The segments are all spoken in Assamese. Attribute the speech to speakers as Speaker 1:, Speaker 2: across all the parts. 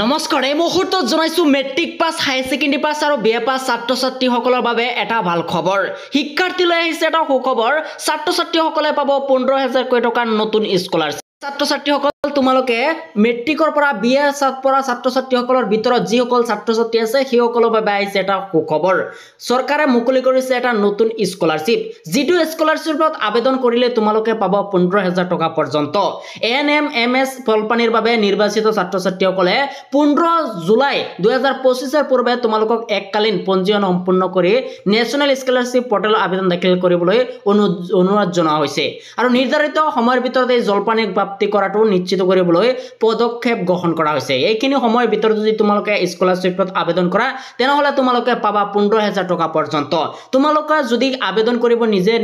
Speaker 1: নমস্কাৰ এই মুহূৰ্তত জনাইছো মেট্ৰিক পাছ হাই সেকেন্ডাৰী পাছ আৰু বিএ পাছ ছাত্ৰ ছাত্ৰীসকলৰ বাবে এটা ভাল খবৰ শিক্ষাৰ্থীলৈ আহিছে এটা সুখবৰ ছাত্ৰ ছাত্ৰীসকলে পাব 15000 টকাৰ নতুন স্কলাৰশ্বিপ ছাত্ৰ ছাত্ৰীসকল তোমালোকে মেট্ৰিকৰ পৰা বিএ পৰা ছাত্ৰ ছাত্ৰীসকলৰ ভিতৰত যিসকল ছাত্ৰ ছাত্ৰী আছে সেইসকলৰ বাবে আহিছে এটা সুখবৰ চৰকাৰে মুকলি কৰিছে এটা নতুন স্কলাৰশ্বিপ যিটো স্কলাৰশ্বিপত আবেদন কৰিলে তোমালোকে পাব 15000 টকা পৰ্যন্ত এনএমএমএছ ফলপানীৰ বাবে নিৰ্বাচিত ছাত্ৰ ছাত্ৰীসকলে 15 জুলাই 2025 এৰ পূৰ্বে তোমালোকক এককালীন পঞ্জীয়ন সম্পূৰ্ণ কৰি নেশ্যনেল স্কলাৰশ্বিপ পৰ্টেলত আবেদন দাখিল কৰিবলৈ অনুৰোধ জনোৱা হৈছে আৰু নিৰ্ধাৰিত সময়ৰ ভিতৰত এই জলপানী প্ৰাপ্তি কৰাটো নিশ্চিত কৰিবলৈ পদক্ষেপ গ্ৰহণ কৰা হৈছে এইখিনি সময়ৰ ভিতৰত যদি তোমালোকে স্কলাৰশ্বিপত আবেদন কৰা তেনেহলে তোমালোকে পাবা 15000 টকা পৰ্যন্ত তোমালোকে যদি আবেদন কৰিব নিজে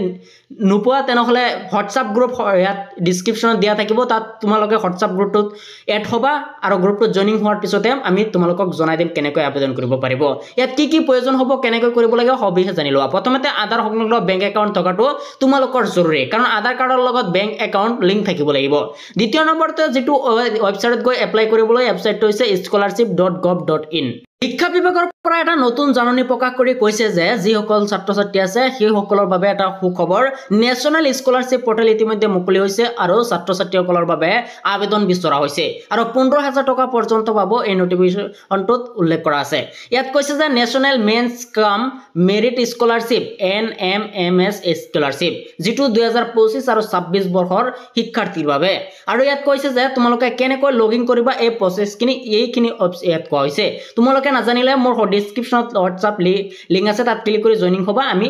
Speaker 1: নোপোৱা তেনেহলে হোৱাটসঅ্যাপ গ্ৰুপ ইয়াত ডেসক্ৰিপচনত দিয়া থাকিব তাত তোমালোকে হোৱাটসঅ্যাপ গ্ৰুপটোত এড হ'বা আৰু গ্ৰুপটোত জয়েনিং হোৱাৰ পিছতে আমি তোমালোকক জনাই দিম কেনেকৈ আবেদন কৰিব পাৰিব ইয়াত কি প্ৰয়োজন হ'ব কেনেকৈ কৰিব লাগে সবিহে জানি লোৱা প্ৰথমতে আধাৰ সংলগ্ন বেংক একাউণ্ট থকাটো তোমালোকৰ জৰুৰী কাৰণ আধাৰ কাৰ্ডৰ লগত বেংক একাউণ্ট লিংক থাকিব লাগিব দ্বিতীয় নম্বৰতে যেটো ওয়েবসাইটত গৈ এপ্লাই কৰিবলৈ ওয়েবসাইটটো হৈছে scholarship.gov.in শিক্ষা বিভাগৰ পৰা এটা নতুন জাননী প্ৰকাশ কৰি কৈছে যে যিসকল ছাত্ৰ ছাত্ৰী আছে সেইসকলৰ বাবে এটা সুখবৰ নেশ্যনেল স্কলাৰশ্বিপ পৰ্টেল ইতিমধ্যে মুকলি হৈছে আৰু ছাত্ৰ ছাত্ৰীসকলৰ বাবে আবেদন বিচৰা হৈছে আৰু 15000 টকা পৰ্যন্ত পাব এই নোটিফিকেশনটোত উল্লেখ কৰা আছে ইয়াত কৈছে যে national means cum merit scholarship NMMS scholarship যেটো 2025 আৰু 26 বৰ্ষৰ শিক্ষাৰ্থীৰ বাবে আৰু ইয়াত কৈছে যে তোমালোকে কেনেকৈ লগইন কৰিবা এই প্ৰসেছখিনি এইখিনি ইয়াত কোৱা হৈছে তোমালোকে নাজানিলে মোৰ ডেসক্ৰিপচনত হোৱাটসঅ্যাপ লিংক আছে তাত ক্লিক কৰি জয়েনিং হ'বা আমি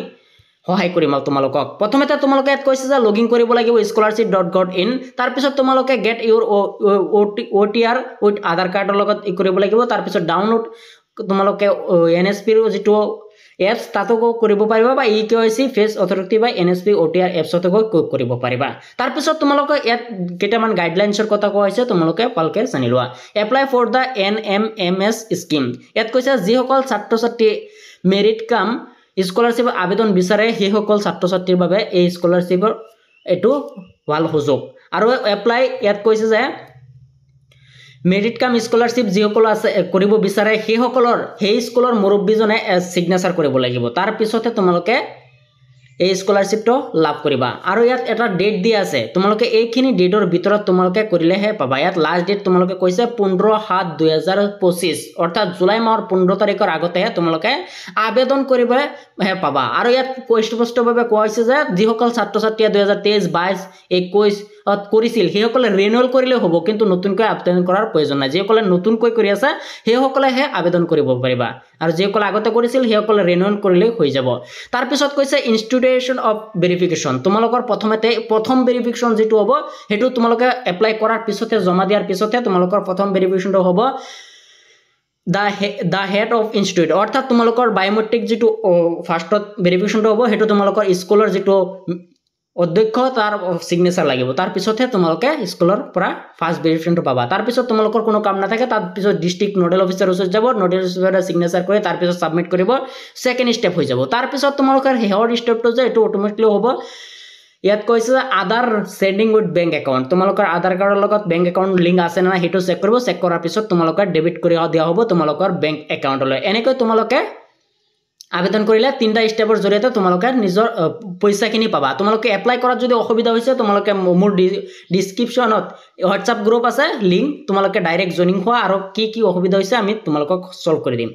Speaker 1: সহায় কৰিম তোমালোকক প্ৰথমতে তোমালোকে ইয়াত কৈছে যে লগইন কৰিব লাগিব scholarship.gov.in তাৰ পিছত তোমালোকে গেট ইউৰ OTR উইথ আধাৰ কাৰ্ডৰ লগত কৰিব লাগিব তাৰ পিছত ডাউনলোড তোমালোকে এনএসপি ৰ যেটো এপছ তাতো কৰিব পাৰিবা বা EKYC ফেস অথৰিটি বা NSP OTR এপছতো কৰিব পাৰিবা তাৰ পিছত তোমালোকে ইয়াত কেইটামান গাইডলাইনছৰ কথা কোৱা হৈছে তোমালোকে ভালকে জানি লোৱা apply for the NMMS scheme ইয়াত কৈছে যিসকল ছাত্ৰ ছাত্ৰী মেৰিট কাম স্কলাৰশ্বিপ আবেদন বিচাৰে সেইসকল ছাত্ৰ ছাত্ৰীৰ বাবে এই স্কলাৰশ্বিপৰ এটো ভাল সুযোগ আৰু এপ্লাই ইয়াত কৈছে যে মেৰিট কাম স্কলাৰশ্বিপ যিসকল আছে কৰিব বিচাৰে সেইসকলৰ সেই স্কুলৰ মুৰব্বীজনে সিগনেচাৰ কৰিব লাগিব তাৰ পিছতে তোমালোকে এই স্কলাৰশ্বিপটো লাভ কৰিবা আৰু ইয়াত এটা ডেট দিয়া আছে তোমালোকে এইখিনি ডেটৰ ভিতৰত তোমালোকে কৰিলেহে পাবা ইয়াত লাষ্ট ডেট তোমালোকে কৈছে 15/7/2025 অৰ্থাৎ জুলাই মাহৰ 15 তাৰিখৰ আগতে তোমালোকে আবেদন কৰিবহে পাবা আৰু ইয়াত স্পষ্টভাৱে কোৱা হৈছে যে যিসকল ছাত্ৰ ছাত্ৰীয়ে 2023 22 21 কৰিছিল সেইসকলে ৰিনিউল কৰিলে হ'ব কিন্তু নতুনকৈ আবেদন কৰাৰ প্ৰয়োজন নাই যিসকলে নতুনকৈ কৰি আছে সেইসকলেহে আবেদন কৰিব পাৰিবা আৰু যিসকলে আগতে কৰিছিল সেইসকলে ৰিনিউল কৰিলে হৈ যাব তাৰ পিছত কৈছে ইনষ্টিটিউশন অফ ভেৰিফিকেশন তোমালোকৰ প্ৰথম ভেৰিফিকেশন যেটো হ'ব হেতু তোমালোকে এপ্লাই কৰাৰ পিছতে জমা দিয়াৰ পিছতে তোমালোকৰ প্ৰথম ভেৰিফিকেশনটো হ'ব the head of institute অৰ্থাৎ তোমালোকৰ বায়োমেট্ৰিক যেটো ফাৰ্ষ্টত ভেৰিফিকেশনটো হ'ব হেতু তোমালোকৰ স্কুলৰ যেটো অধ্যক্ষ তাৰ সিগনেচাৰ লাগিব তাৰ পিছতে তোমালোকে স্কুলৰ পৰা ফাৰ্স্ট ভেৰিফিকেশনটো পাবা তাৰ পিছত তোমালোকৰ কোনো কাম নাথাকে তাৰ পিছত ডিস্ট্ৰিক্ট নোডেল অফিচাৰ ওচৰত যাব নোডেল অফিচাৰে সিগনেচাৰ কৰি তাৰ পিছত সাবমিট কৰিব সেকেন্ড স্টেপ হৈ যাব তাৰ পিছত তোমালোকৰ হেয়াৰ স্টেপটো যে এটো অটোমেটিকলি হ'ব ইয়াত কৈছে আধাৰ সেন্ডিং উইথ বেংক একাউণ্ট তোমালোকৰ আধাৰ কাৰ্ডৰ লগত বেংক একাউণ্ট লিংক আছে না হেতু চেক কৰিব চেক কৰাৰ পিছত তোমালোকৰ ডেবিট কৰি দিয়া হ'ব তোমালোকৰ বেংক একাউণ্টলৈ এনেকৈ তোমালোকে আবেদন কৰিলে তিনটা স্টেপৰ জৰিয়তে তোমালোকে নিজৰ পইচাখিনি পাবা তোমালোকে এপ্লাই কৰাত যদি অসুবিধা হৈছে তোমালোকে মোৰ ডেসক্ৰিপচনত হোৱাটসঅ্যাপ গ্ৰুপ আছে লিংক তোমালোকে ডাইৰেক্ট জয়েনিং হোৱা আৰু কি অসুবিধা হৈছে আমি তোমালোকক সলভ কৰি দিম